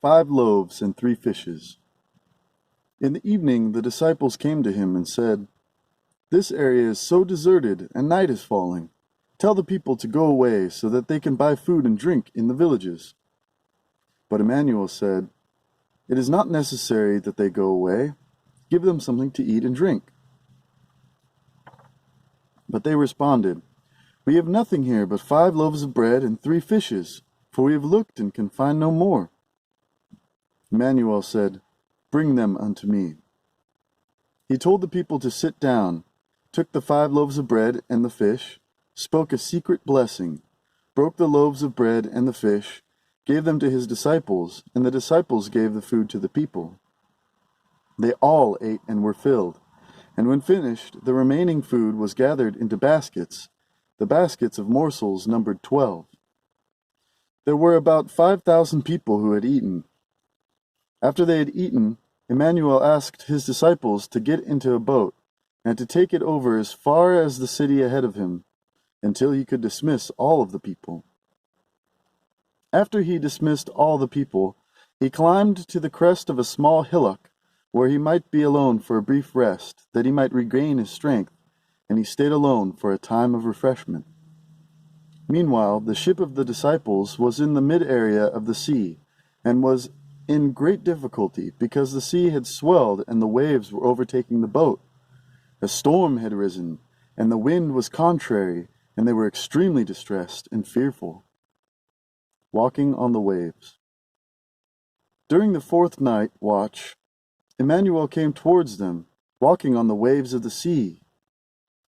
5 loaves and 3 fishes. In the evening the disciples came to him and said, "This area is so deserted, and night is falling. Tell the people to go away so that they can buy food and drink in the villages." But Immanuel said, "It is not necessary that they go away. Give them something to eat and drink." But they responded, "We have nothing here but 5 loaves of bread and 3 fishes, for we have looked and can find no more." Immanuel said, "Bring them unto me." He told the people to sit down, took the 5 loaves of bread and the fish, spoke a secret blessing, broke the loaves of bread and the fish, gave them to his disciples, and the disciples gave the food to the people. They all ate and were filled, and when finished, the remaining food was gathered into baskets. The baskets of morsels numbered 12. There were about 5,000 people who had eaten. After they had eaten, Immanuel asked his disciples to get into a boat and to take it over as far as the city ahead of him, until he could dismiss all of the people. After he dismissed all the people, he climbed to the crest of a small hillock, where he might be alone for a brief rest, that he might regain his strength, and he stayed alone for a time of refreshment. Meanwhile, the ship of the disciples was in the mid-area of the sea, and was in great difficulty, because the sea had swelled and the waves were overtaking the boat. A storm had risen, and the wind was contrary, and they were extremely distressed and fearful. Walking on the waves. During the 4th night watch, Immanuel came towards them, walking on the waves of the sea.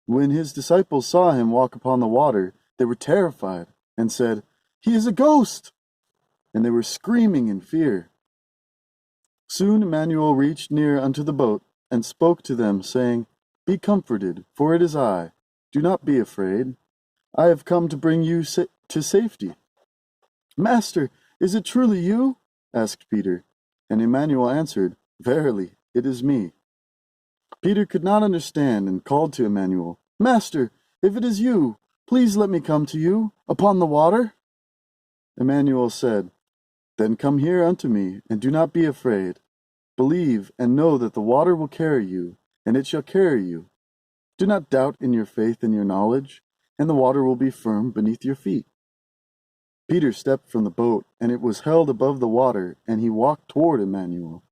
When his disciples saw him walk upon the water, they were terrified, and said, "He is a ghost!" And they were screaming in fear. Soon Immanuel reached near unto the boat, and spoke to them, saying, "Be comforted, for it is I. Do not be afraid. I have come to bring you to safety." "Master, is it truly you?" asked Peter. And Immanuel answered, "Verily, it is me." Peter could not understand, and called to Immanuel, "Master, if it is you, please let me come to you upon the water." Immanuel said, "Then come here unto me, and do not be afraid. Believe, and know that the water will carry you, and it shall carry you. Do not doubt in your faith and your knowledge, and the water will be firm beneath your feet." Peter stepped from the boat, and it was held above the water, and he walked toward Immanuel.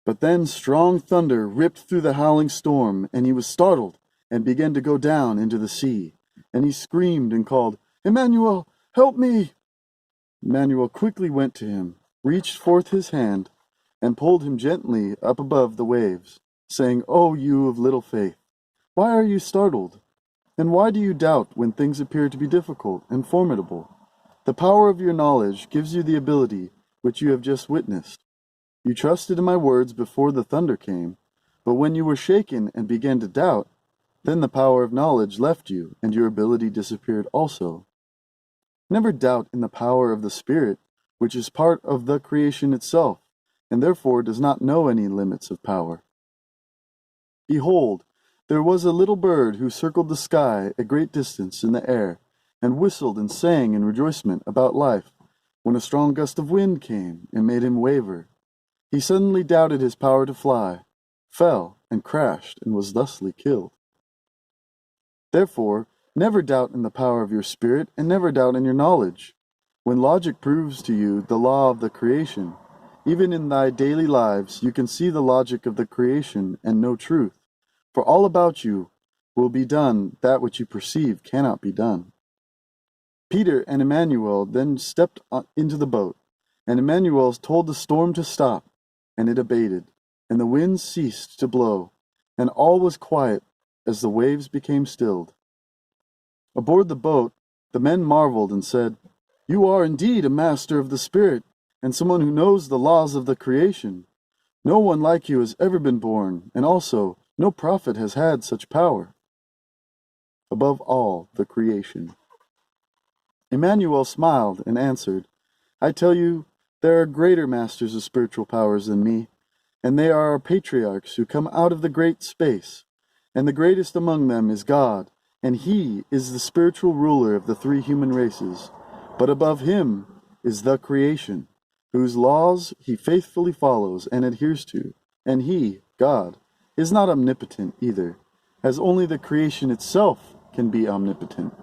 But then strong thunder ripped through the howling storm, and he was startled, and began to go down into the sea. And he screamed and called, "Immanuel, help me!" Immanuel quickly went to him, reached forth his hand, and pulled him gently up above the waves, saying, "O you of little faith, why are you startled? And why do you doubt when things appear to be difficult and formidable? The power of your knowledge gives you the ability which you have just witnessed. You trusted in my words before the thunder came, but when you were shaken and began to doubt, then the power of knowledge left you, and your ability disappeared also. Never doubt in the power of the Spirit, which is part of the creation itself, and therefore does not know any limits of power. Behold, there was a little bird who circled the sky a great distance in the air, and whistled and sang in rejoicement about life, when a strong gust of wind came and made him waver. He suddenly doubted his power to fly, fell, and crashed, and was thusly killed. Therefore, never doubt in the power of your spirit, and never doubt in your knowledge. When logic proves to you the law of the creation, even in thy daily lives you can see the logic of the creation and know truth, for all about you will be done that which you perceive cannot be done. Peter and Immanuel then stepped into the boat, and Immanuel told the storm to stop, and it abated, and the wind ceased to blow, and all was quiet as the waves became stilled. Aboard the boat, the men marveled and said, "You are indeed a master of the Spirit, and someone who knows the laws of the creation. No one like you has ever been born, and also no prophet has had such power." Above all, the creation. Immanuel smiled and answered, "I tell you, there are greater masters of spiritual powers than me, and they are our patriarchs who come out of the great space, and the greatest among them is God, and he is the spiritual ruler of the 3 human races, but above him is the creation, whose laws he faithfully follows and adheres to, and he, God, is not omnipotent either, as only the creation itself can be omnipotent.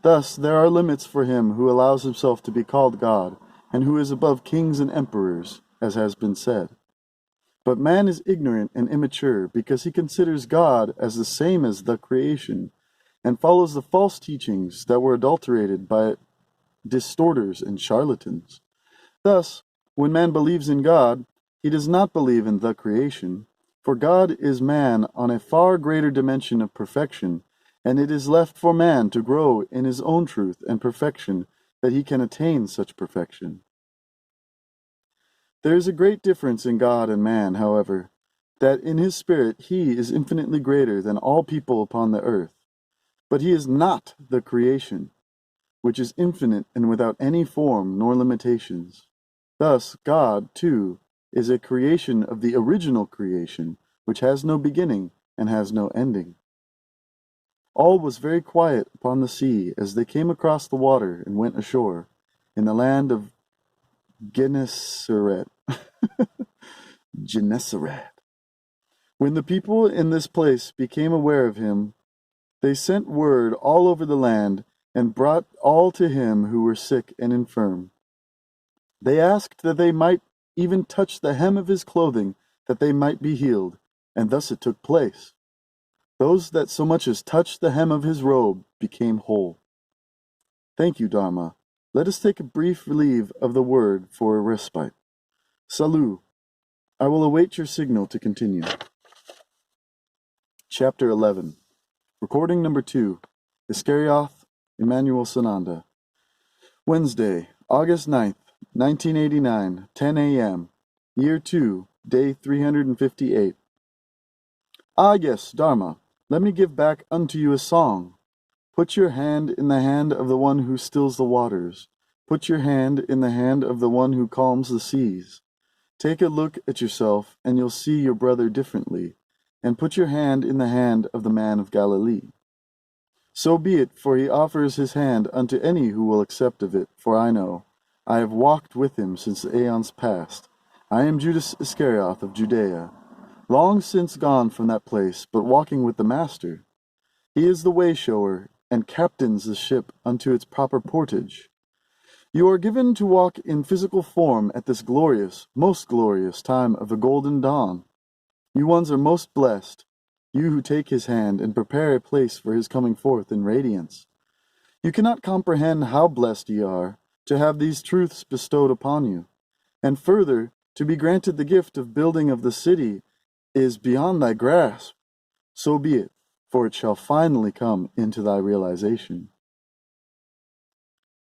Thus there are limits for him who allows himself to be called God, and who is above kings and emperors, as has been said. But man is ignorant and immature because he considers God as the same as the creation, and follows the false teachings that were adulterated by distorters and charlatans. Thus, when man believes in God, he does not believe in the creation, for God is man on a far greater dimension of perfection, and it is left for man to grow in his own truth and perfection that he can attain such perfection. There is a great difference in God and man, however, that in his spirit he is infinitely greater than all people upon the earth, but he is not the creation, which is infinite and without any form nor limitations. Thus, God, too, is a creation of the original creation, which has no beginning and has no ending. All was very quiet upon the sea as they came across the water and went ashore, in the land of Gennesaret. Gennesaret. When the people in this place became aware of him, they sent word all over the land and brought all to him who were sick and infirm. They asked that they might even touch the hem of his clothing, that they might be healed, and thus it took place. Those that so much as touched the hem of his robe became whole. Thank you, Dharma. Let us take a brief leave of the word for a respite. Salut. I will await your signal to continue. Chapter 11. Recording number 2. Iskarioth, Immanuel Sananda. Wednesday, August 9th, 1989, 10 a.m. Year 2, Day 358. Ah yes, Dharma, let me give back unto you a song. Put your hand in the hand of the one who stills the waters. Put your hand in the hand of the one who calms the seas. Take a look at yourself, and you'll see your brother differently, and put your hand in the hand of the man of Galilee. So be it, for he offers his hand unto any who will accept of it, for I know. I have walked with him since the aeons past. I am Judas Iskarioth of Judea, long since gone from that place, but walking with the Master. He is the way-shower, and captains the ship unto its proper portage. You are given to walk in physical form at this glorious, most glorious time of the golden dawn. You ones are most blessed, you who take his hand and prepare a place for his coming forth in radiance. You cannot comprehend how blessed ye are to have these truths bestowed upon you, and further, to be granted the gift of building of the city is beyond thy grasp. So be it, for it shall finally come into thy realization.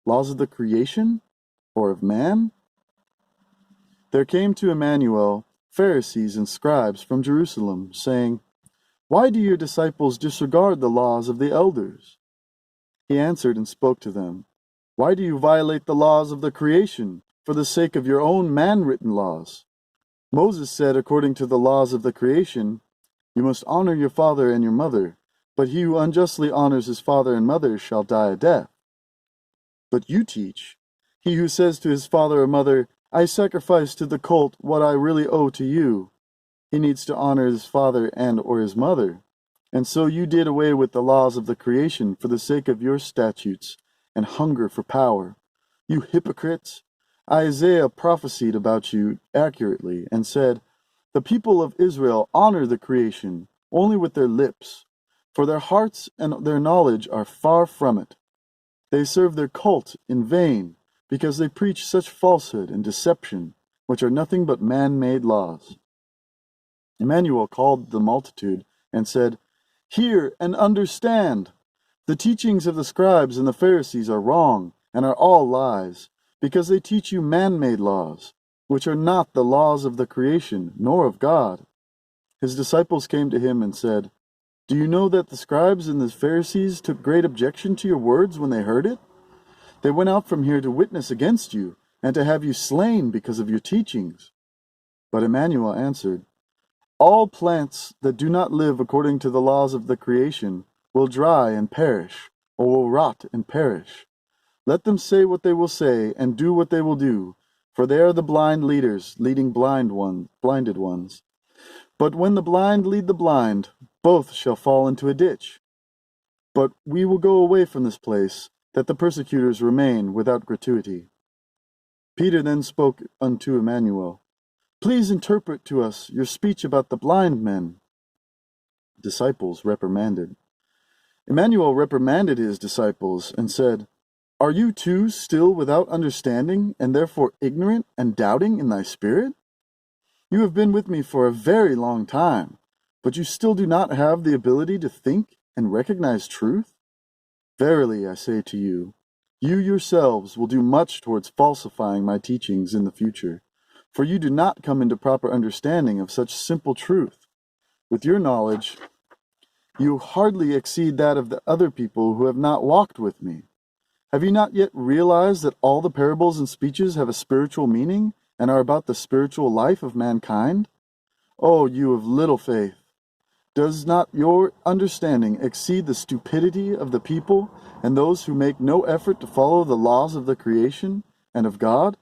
Laws of the creation, or of man? There came to Immanuel Pharisees and scribes from Jerusalem, saying, Why do your disciples disregard the laws of the elders? He answered and spoke to them, Why do you violate the laws of the creation for the sake of your own man-written laws? Moses said, according to the laws of the creation, You must honor your father and your mother, but he who unjustly honors his father and mother shall die a death. But you teach, he who says to his father or mother, I sacrifice to the cult what I really owe to you, he needs to honor his father and or his mother. And so you did away with the laws of the creation for the sake of your statutes and hunger for power. You hypocrites! Isaiah prophesied about you accurately and said, The people of Israel honor the creation only with their lips, for their hearts and their knowledge are far from it. They serve their cult in vain, because they preach such falsehood and deception, which are nothing but man-made laws. Immanuel called the multitude and said, Hear and understand! The teachings of the scribes and the Pharisees are wrong and are all lies, because they teach you man-made laws, which are not the laws of the creation, nor of God. His disciples came to him and said, Do you know that the scribes and the Pharisees took great objection to your words when they heard it? They went out from here to witness against you, and to have you slain because of your teachings. But Immanuel answered, All plants that do not live according to the laws of the creation will dry and perish, or will rot and perish. Let them say what they will say, and do what they will do, for they are the blind leaders, leading blinded ones. But when the blind lead the blind, both shall fall into a ditch. But we will go away from this place, that the persecutors remain without gratuity. Peter then spoke unto Immanuel, Please interpret to us your speech about the blind men. Disciples reprimanded. Immanuel reprimanded his disciples and said, Are you too still without understanding, and therefore ignorant and doubting in thy spirit? You have been with me for a very long time, but you still do not have the ability to think and recognize truth? Verily, I say to you, you yourselves will do much towards falsifying my teachings in the future, for you do not come into proper understanding of such simple truth. With your knowledge, you hardly exceed that of the other people who have not walked with me. Have you not yet realized that all the parables and speeches have a spiritual meaning and are about the spiritual life of mankind? O you of little faith! Does not your understanding exceed the stupidity of the people and those who make no effort to follow the laws of the creation and of God?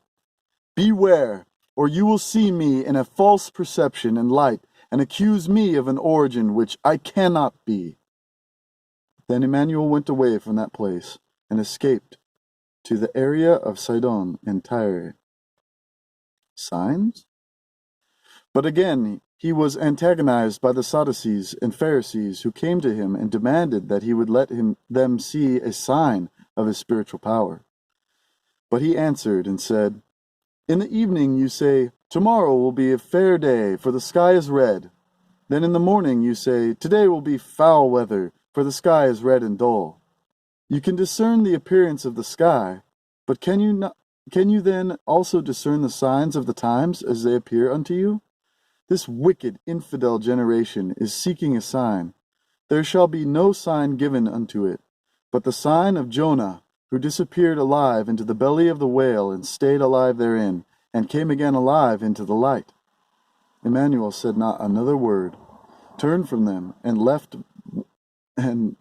Beware, or you will see me in a false perception and light, and accuse me of an origin which I cannot be. Then Immanuel went away from that place, and escaped to the area of Sidon and Tyre. Signs? But again he was antagonized by the Sadducees and Pharisees, who came to him and demanded that he would let them see a sign of his spiritual power. But he answered and said, In the evening you say, Tomorrow will be a fair day, for the sky is red. Then in the morning you say, Today will be foul weather, for the sky is red and dull. You can discern the appearance of the sky, but can you then also discern the signs of the times as they appear unto you? This wicked, infidel generation is seeking a sign. There shall be no sign given unto it, but the sign of Jonah, who disappeared alive into the belly of the whale and stayed alive therein, and came again alive into the light. Immanuel said not another word, turned from them, and left and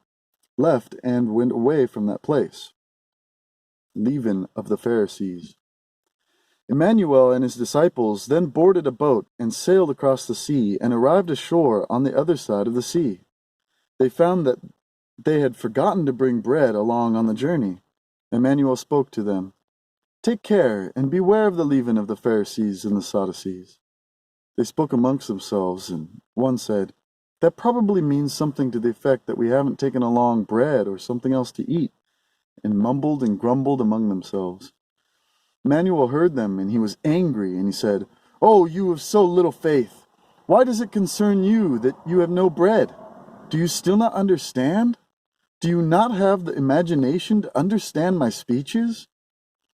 went away from that place. Leaven of the Pharisees. Immanuel and his disciples then boarded a boat and sailed across the sea and arrived ashore on the other side of the sea. They found that they had forgotten to bring bread along on the journey. Immanuel spoke to them, Take care and beware of the leaven of the Pharisees and the Sadducees. They spoke amongst themselves, and one said, That probably means something to the effect that we haven't taken along bread or something else to eat, and mumbled and grumbled among themselves. Immanuel heard them, and he was angry, and he said, Oh, you of so little faith! Why does it concern you that you have no bread? Do you still not understand? Do you not have the imagination to understand my speeches?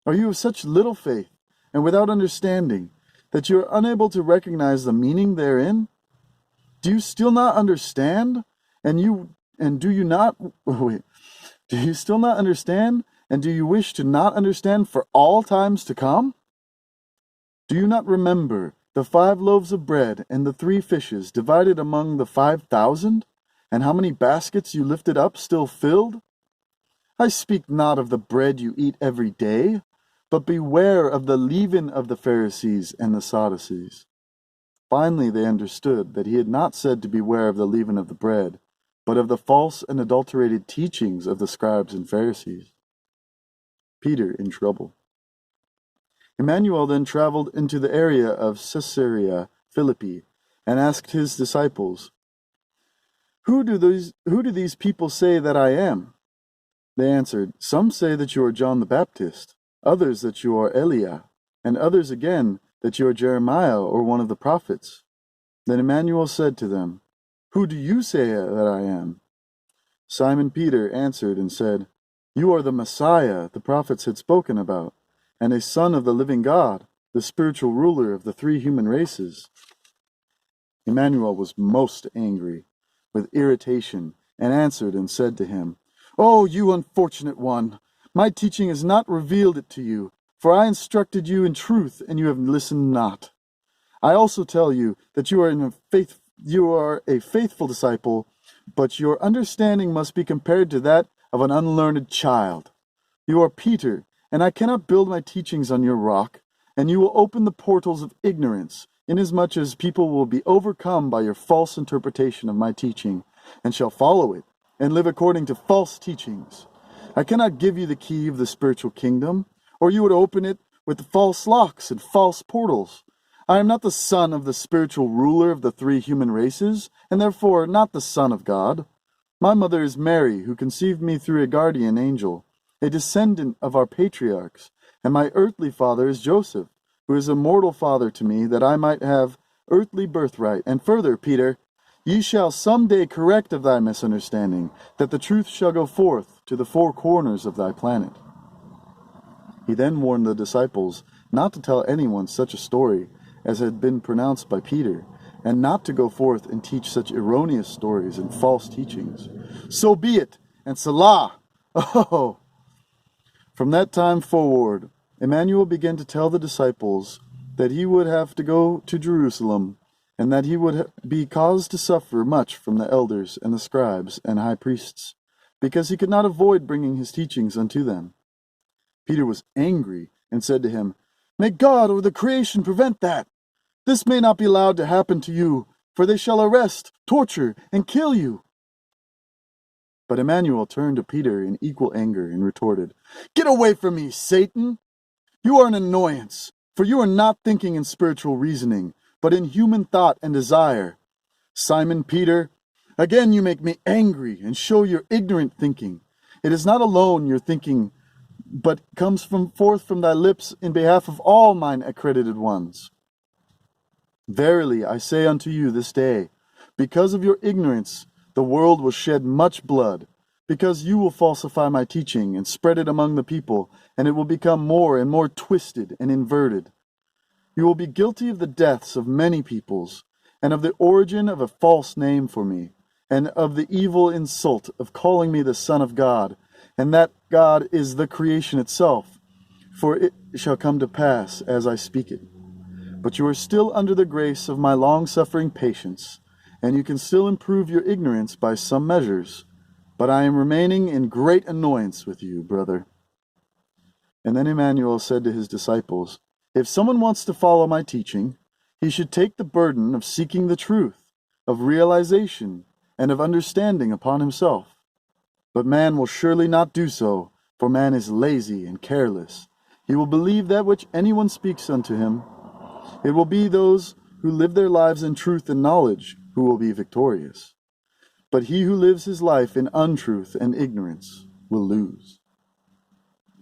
Are you of such little faith, and without understanding, that you are unable to recognize the meaning therein? Do you still not understand? Do you still not understand? And do you wish to not understand for all times to come? Do you not remember the 5 loaves of bread and the 3 fishes divided among the 5,000, and how many baskets you lifted up still filled? I speak not of the bread you eat every day, but beware of the leaven of the Pharisees and the Sadducees. Finally they understood that he had not said to beware of the leaven of the bread, but of the false and adulterated teachings of the scribes and Pharisees. Peter in trouble. Immanuel then traveled into the area of Caesarea Philippi and asked his disciples, Who do these people say that I am? They answered, Some say that you are John the Baptist, others that you are Eliah, and others again that you are Jeremiah or one of the prophets. Then Immanuel said to them, Who do you say that I am? Simon Peter answered and said, You are the Messiah the prophets had spoken about, and a son of the living God, the spiritual ruler of the 3 human races. Immanuel was most angry, with irritation, and answered and said to him, O you unfortunate one! My teaching has not revealed it to you, for I instructed you in truth, and you have listened not. I also tell you that you are a faithful disciple, but your understanding must be compared to that of an unlearned child. You are Peter, and I cannot build my teachings on your rock, and you will open the portals of ignorance, inasmuch as people will be overcome by your false interpretation of my teaching, and shall follow it, and live according to false teachings. I cannot give you the key of the spiritual kingdom, or you would open it with false locks and false portals. I am not the son of the spiritual ruler of the three human races, and therefore not the son of God. My mother is Mary, who conceived me through a guardian angel, a descendant of our patriarchs, and my earthly father is Joseph, who is a mortal father to me, that I might have earthly birthright. And further, Peter, ye shall some day correct of thy misunderstanding, that the truth shall go forth to the four corners of thy planet. He then warned the disciples not to tell anyone such a story as had been pronounced by Peter, and not to go forth and teach such erroneous stories and false teachings. So be it, and Salah! Oh! From that time forward, Immanuel began to tell the disciples that he would have to go to Jerusalem, and that he would be caused to suffer much from the elders and the scribes and high priests, because he could not avoid bringing his teachings unto them. Peter was angry and said to him, May God or the creation prevent that! This may not be allowed to happen to you, for they shall arrest, torture, and kill you. But Immanuel turned to Peter in equal anger and retorted, Get away from me, Satan! You are an annoyance, for you are not thinking in spiritual reasoning, but in human thought and desire. Simon Peter, again you make me angry and show your ignorant thinking. It is not alone your thinking, but comes forth from thy lips in behalf of all mine accredited ones. Verily I say unto you this day, because of your ignorance the world will shed much blood, because you will falsify my teaching and spread it among the people, and it will become more and more twisted and inverted. You will be guilty of the deaths of many peoples, and of the origin of a false name for me, and of the evil insult of calling me the Son of God, and that God is the creation itself, for it shall come to pass as I speak it. But you are still under the grace of my long-suffering patience, and you can still improve your ignorance by some measures. But I am remaining in great annoyance with you, brother. And then Immanuel said to his disciples, If someone wants to follow my teaching, he should take the burden of seeking the truth, of realization, and of understanding upon himself. But man will surely not do so, for man is lazy and careless. He will believe that which anyone speaks unto him. It will be those who live their lives in truth and knowledge who will be victorious. But he who lives his life in untruth and ignorance will lose.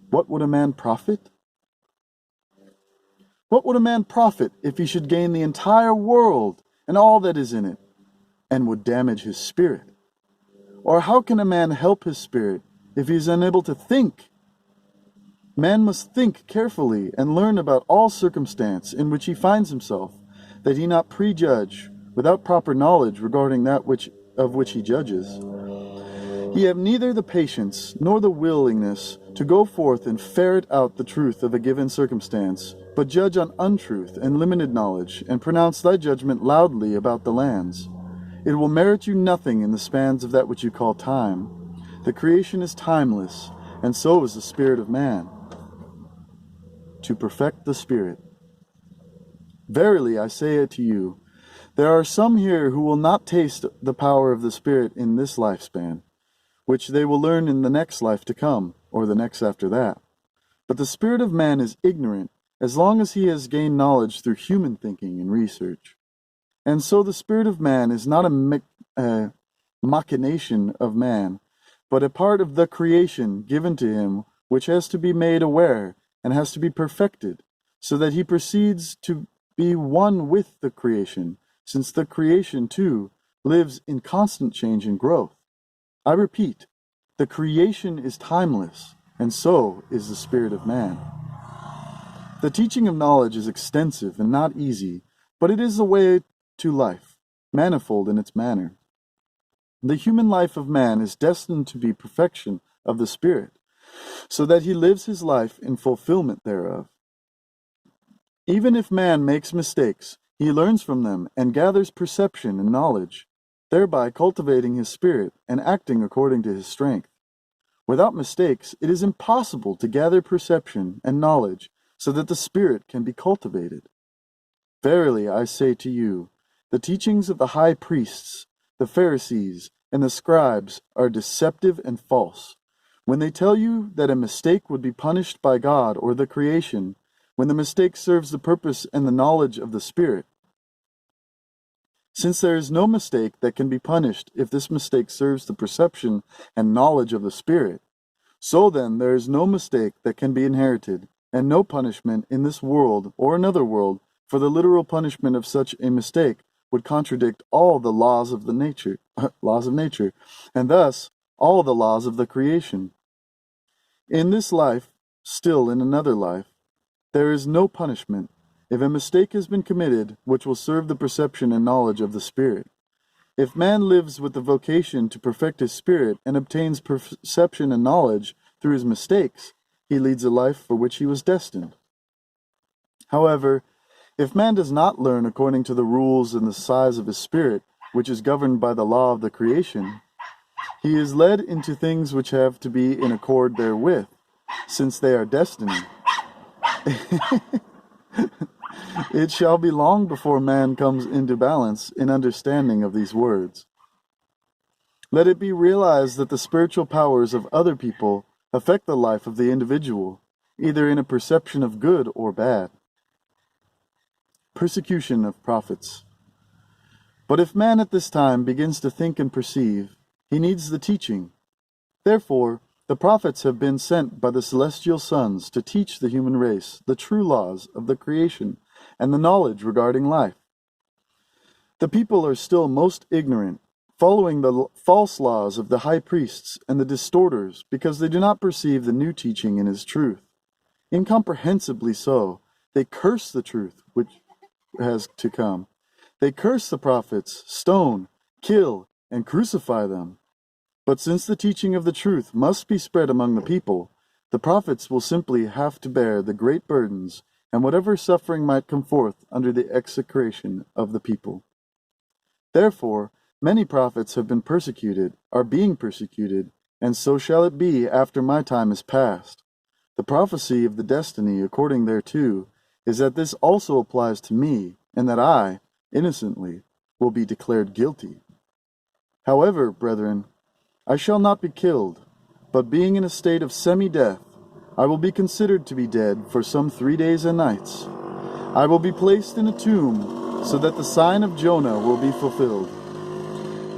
What would a man profit? What would a man profit if he should gain the entire world and all that is in it, and would damage his spirit? Or how can a man help his spirit if he is unable to think? Man must think carefully and learn about all circumstance in which he finds himself, that he not prejudge without proper knowledge regarding that of which he judges. He have neither the patience nor the willingness to go forth and ferret out the truth of a given circumstance, but judge on untruth and limited knowledge, and pronounce thy judgment loudly about the lands. It will merit you nothing in the spans of that which you call time. The creation is timeless, and so is the spirit of man. To perfect the spirit. Verily I say it to you, there are some here who will not taste the power of the Spirit in this lifespan, which they will learn in the next life to come, or the next after that. But the spirit of man is ignorant as long as he has gained knowledge through human thinking and research. And so the spirit of man is not a machination of man, but a part of the creation given to him, which has to be made aware and has to be perfected, so that he proceeds to be one with the creation, since the creation, too, lives in constant change and growth. I repeat, the creation is timeless, and so is the spirit of man. The teaching of knowledge is extensive and not easy, but it is the way to life, manifold in its manner. The human life of man is destined to be perfection of the spirit, so that he lives his life in fulfillment thereof. Even if man makes mistakes, he learns from them and gathers perception and knowledge, thereby cultivating his spirit and acting according to his strength. Without mistakes, it is impossible to gather perception and knowledge, so that the spirit can be cultivated. Verily I say to you, the teachings of the high priests, the Pharisees, and the scribes are deceptive and false. When they tell you that a mistake would be punished by God or the creation, when the mistake serves the purpose and the knowledge of the Spirit. Since there is no mistake that can be punished if this mistake serves the perception and knowledge of the Spirit, so then there is no mistake that can be inherited, and no punishment in this world or another world, for the literal punishment of such a mistake would contradict all the laws of nature, and thus all the laws of the creation. In this life, still in another life, there is no punishment if a mistake has been committed which will serve the perception and knowledge of the Spirit. If man lives with the vocation to perfect his spirit and obtains perception and knowledge through his mistakes, he leads a life for which he was destined. However, if man does not learn according to the rules and the size of his spirit, which is governed by the law of the creation, he is led into things which have to be in accord therewith, since they are destiny. It shall be long before man comes into balance in understanding of these words. Let it be realized that the spiritual powers of other people affect the life of the individual, either in a perception of good or bad. Persecution of prophets. But if man at this time begins to think and perceive, he needs the teaching. Therefore, the prophets have been sent by the celestial sons to teach the human race the true laws of the creation and the knowledge regarding life. The people are still most ignorant, following the false laws of the high priests and the distorters, because they do not perceive the new teaching in his truth. Incomprehensibly so, they curse the truth which has to come. They curse the prophets, stone, kill, and crucify them. But since the teaching of the truth must be spread among the people, the prophets will simply have to bear the great burdens and whatever suffering might come forth under the execration of the people. Therefore, many prophets have been persecuted, are being persecuted, and so shall it be after my time is past. The prophecy of the destiny according thereto is that this also applies to me, and that I, innocently, will be declared guilty. However, brethren, I shall not be killed, but being in a state of semi-death, I will be considered to be dead for some 3 days and nights. I will be placed in a tomb, so that the sign of Jonah will be fulfilled.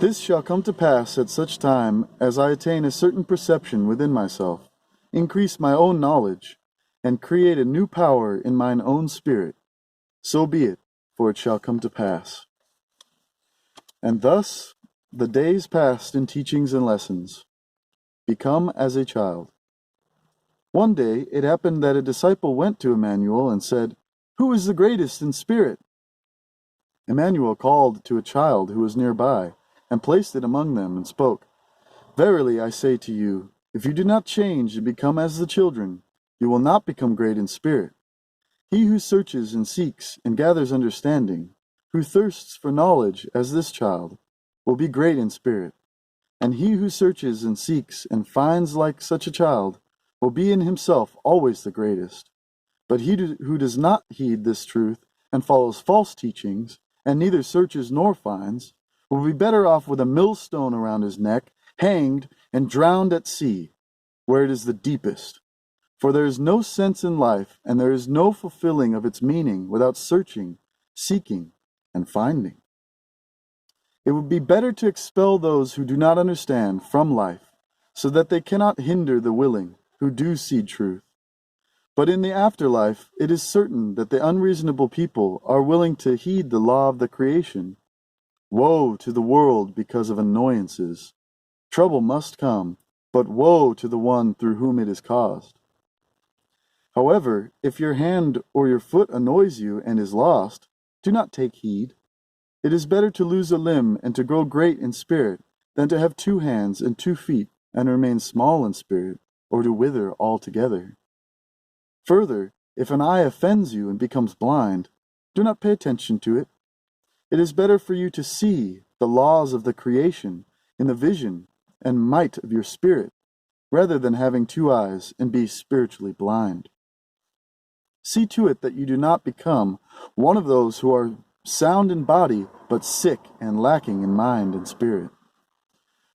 This shall come to pass at such time as I attain a certain perception within myself, increase my own knowledge, and create a new power in mine own spirit. So be it, for it shall come to pass. And thus the days passed in teachings and lessons. Become as a child. One day it happened that a disciple went to Immanuel and said, "Who is the greatest in spirit?" Immanuel called to a child who was nearby, and placed it among them, and spoke, "Verily I say to you, if you do not change and become as the children, you will not become great in spirit. He who searches and seeks and gathers understanding, who thirsts for knowledge as this child, will be great in spirit. And he who searches and seeks and finds like such a child will be in himself always the greatest. But he who does not heed this truth and follows false teachings, and neither searches nor finds, will be better off with a millstone around his neck, hanged and drowned at sea, where it is the deepest. For there is no sense in life, and there is no fulfilling of its meaning without searching, seeking, and finding. It would be better to expel those who do not understand from life, so that they cannot hinder the willing, who do see truth. But in the afterlife, it is certain that the unreasonable people are willing to heed the law of the creation. Woe to the world because of annoyances. Trouble must come, but woe to the one through whom it is caused. However, if your hand or your foot annoys you and is lost, do not take heed. It is better to lose a limb and to grow great in spirit than to have 2 hands and 2 feet and remain small in spirit, or to wither altogether. Further, if an eye offends you and becomes blind, do not pay attention to it. It is better for you to see the laws of the creation in the vision and might of your spirit, rather than having 2 eyes and be spiritually blind. See to it that you do not become one of those who are sound in body, but sick and lacking in mind and spirit.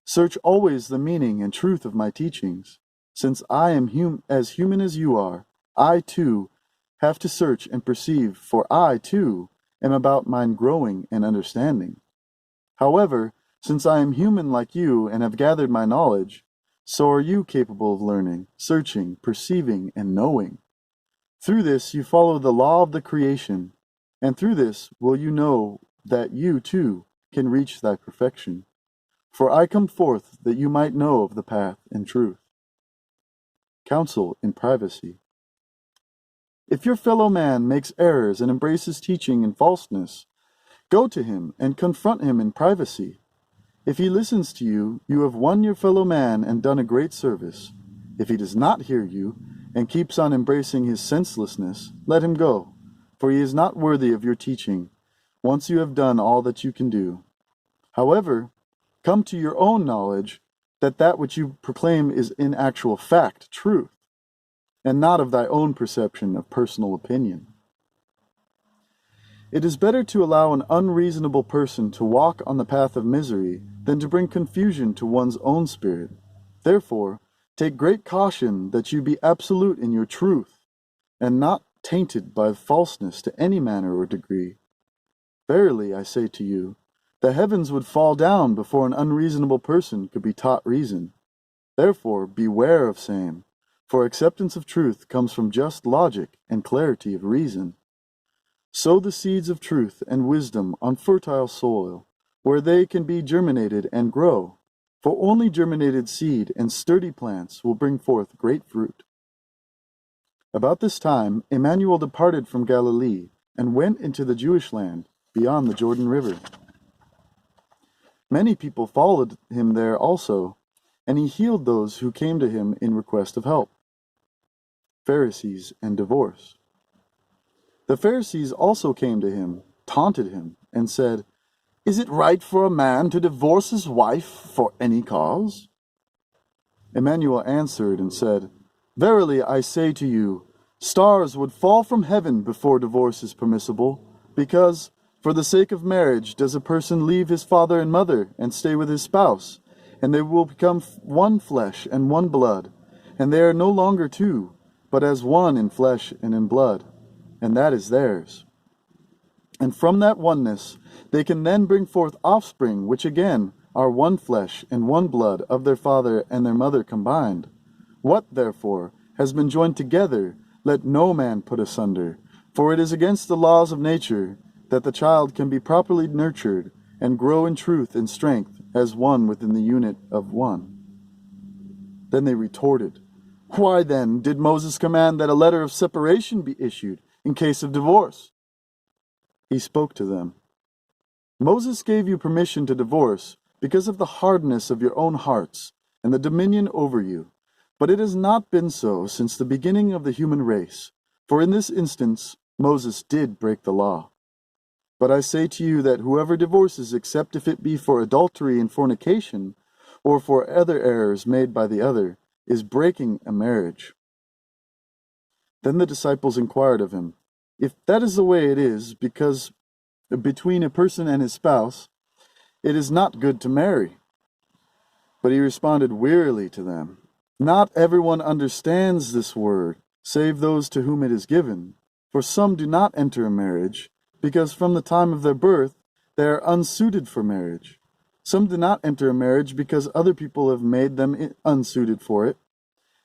Search always the meaning and truth of my teachings. Since I am as human as you are, I too have to search and perceive, for I too am about mine growing and understanding. However, since I am human like you and have gathered my knowledge, so are you capable of learning, searching, perceiving, and knowing. Through this you follow the law of the creation, and through this will you know that you too can reach thy perfection. For I come forth that you might know of the path and truth. Counsel in privacy. If your fellow man makes errors and embraces teaching in falseness, go to him and confront him in privacy. If he listens to you, you have won your fellow man and done a great service. If he does not hear you and keeps on embracing his senselessness, let him go, for he is not worthy of your teaching, once you have done all that you can do. However, come to your own knowledge that which you proclaim is in actual fact truth, and not of thy own perception of personal opinion. It is better to allow an unreasonable person to walk on the path of misery than to bring confusion to one's own spirit. Therefore, take great caution that you be absolute in your truth, and not tainted by falseness to any manner or degree. Verily, I say to you, the heavens would fall down before an unreasonable person could be taught reason. Therefore, beware of same, for acceptance of truth comes from just logic and clarity of reason. Sow the seeds of truth and wisdom on fertile soil, where they can be germinated and grow, for only germinated seed and sturdy plants will bring forth great fruit. About this time, Immanuel departed from Galilee and went into the Jewish land beyond the Jordan River. Many people followed him there also, and he healed those who came to him in request of help. Pharisees and divorce. The Pharisees also came to him, taunted him, and said, "Is it right for a man to divorce his wife for any cause?" Immanuel answered and said, "Verily I say to you, stars would fall from heaven before divorce is permissible, because for the sake of marriage does a person leave his father and mother and stay with his spouse, and they will become one flesh and one blood, and they are no longer two, but as one in flesh and in blood, and that is theirs. And from that oneness they can then bring forth offspring, which again are one flesh and one blood of their father and their mother combined. What, therefore, has been joined together, let no man put asunder, for it is against the laws of nature that the child can be properly nurtured and grow in truth and strength as one within the unit of one." Then they retorted, "Why then did Moses command that a letter of separation be issued in case of divorce?" He spoke to them, "Moses gave you permission to divorce because of the hardness of your own hearts and the dominion over you. But it has not been so since the beginning of the human race, for in this instance Moses did break the law. But I say to you that whoever divorces, except if it be for adultery and fornication, or for other errors made by the other, is breaking a marriage." Then the disciples inquired of him, "If that is the way it is, because between a person and his spouse, it is not good to marry." But he responded wearily to them, "Not everyone understands this word, save those to whom it is given. For some do not enter a marriage, because from the time of their birth they are unsuited for marriage. Some do not enter a marriage because other people have made them unsuited for it.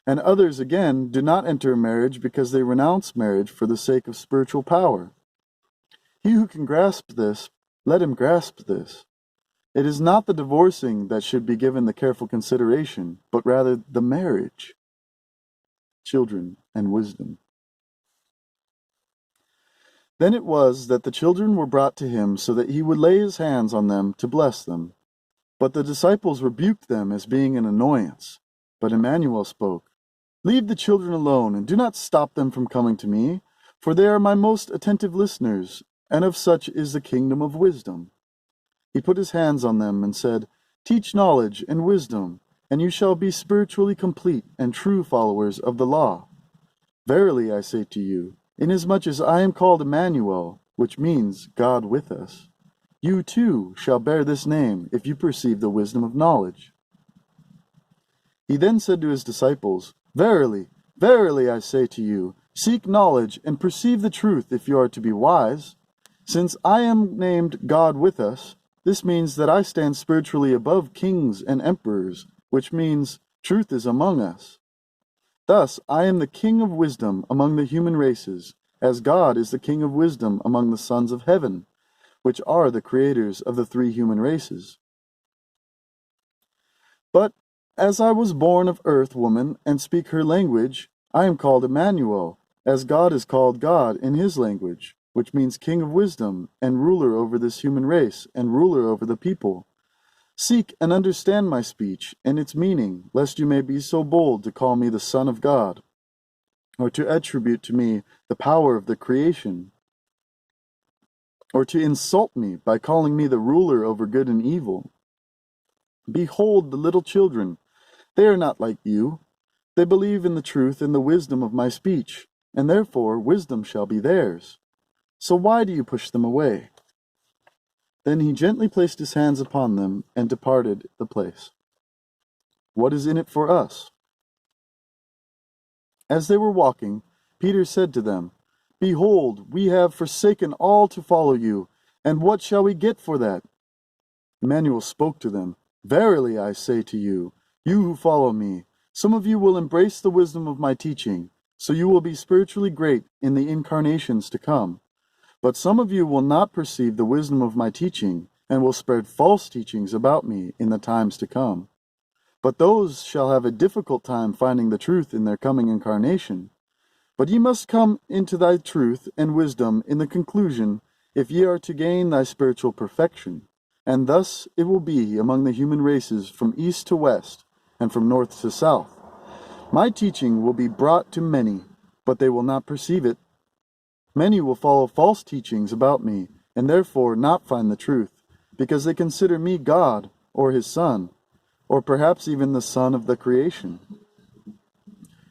And others, again, do not enter a marriage because they renounce marriage for the sake of spiritual power. He who can grasp this, let him grasp this. It is not the divorcing that should be given the careful consideration, but rather the marriage." Children and wisdom. Then it was that the children were brought to him so that he would lay his hands on them to bless them. But the disciples rebuked them as being an annoyance. But Immanuel spoke, "Leave the children alone, and do not stop them from coming to me, for they are my most attentive listeners, and of such is the kingdom of wisdom." He put his hands on them and said, "Teach knowledge and wisdom, and you shall be spiritually complete and true followers of the law. Verily I say to you, Inasmuch as I am called Immanuel, which means God with us, you too shall bear this name if you perceive the wisdom of knowledge." He then said to his disciples, "Verily, verily I say to you, seek knowledge and perceive the truth if you are to be wise. Since I am named God with us, this means that I stand spiritually above kings and emperors, which means truth is among us. Thus I am the king of wisdom among the human races, as God is the king of wisdom among the sons of heaven, which are the creators of the three human races. But as I was born of earth woman and speak her language, I am called Immanuel, as God is called God in his language, which means king of wisdom and ruler over this human race and ruler over the people. Seek and understand my speech and its meaning, lest you may be so bold to call me the Son of God, or to attribute to me the power of the creation, or to insult me by calling me the ruler over good and evil. Behold the little children, they are not like you. They believe in the truth and the wisdom of my speech, and therefore wisdom shall be theirs. So why do you push them away?" Then he gently placed his hands upon them and departed the place. What is in it for us? As they were walking, Peter said to them, "Behold, we have forsaken all to follow you, and what shall we get for that?" Immanuel spoke to them, "Verily I say to you, you who follow me, some of you will embrace the wisdom of my teaching, so you will be spiritually great in the incarnations to come. But some of you will not perceive the wisdom of my teaching, and will spread false teachings about me in the times to come. But those shall have a difficult time finding the truth in their coming incarnation. But ye must come into thy truth and wisdom in the conclusion, if ye are to gain thy spiritual perfection. And thus it will be among the human races from east to west, and from north to south. My teaching will be brought to many, but they will not perceive it. Many will follow false teachings about me, and therefore not find the truth, because they consider me God, or his Son, or perhaps even the Son of the creation.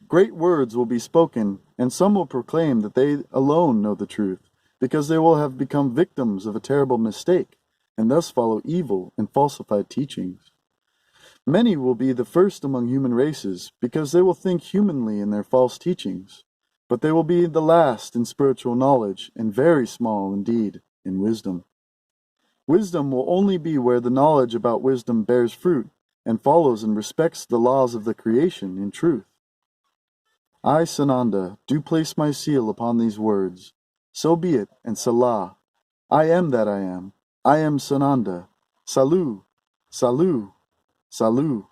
Great words will be spoken, and some will proclaim that they alone know the truth, because they will have become victims of a terrible mistake, and thus follow evil and falsified teachings. Many will be the first among human races, because they will think humanly in their false teachings. But they will be the last in spiritual knowledge, and very small indeed in wisdom. Wisdom will only be where the knowledge about wisdom bears fruit, and follows and respects the laws of the creation in truth. I, Sananda, do place my seal upon these words. So be it, and Salah. I am that I am. I am Sananda. Salu, Salu, Salu.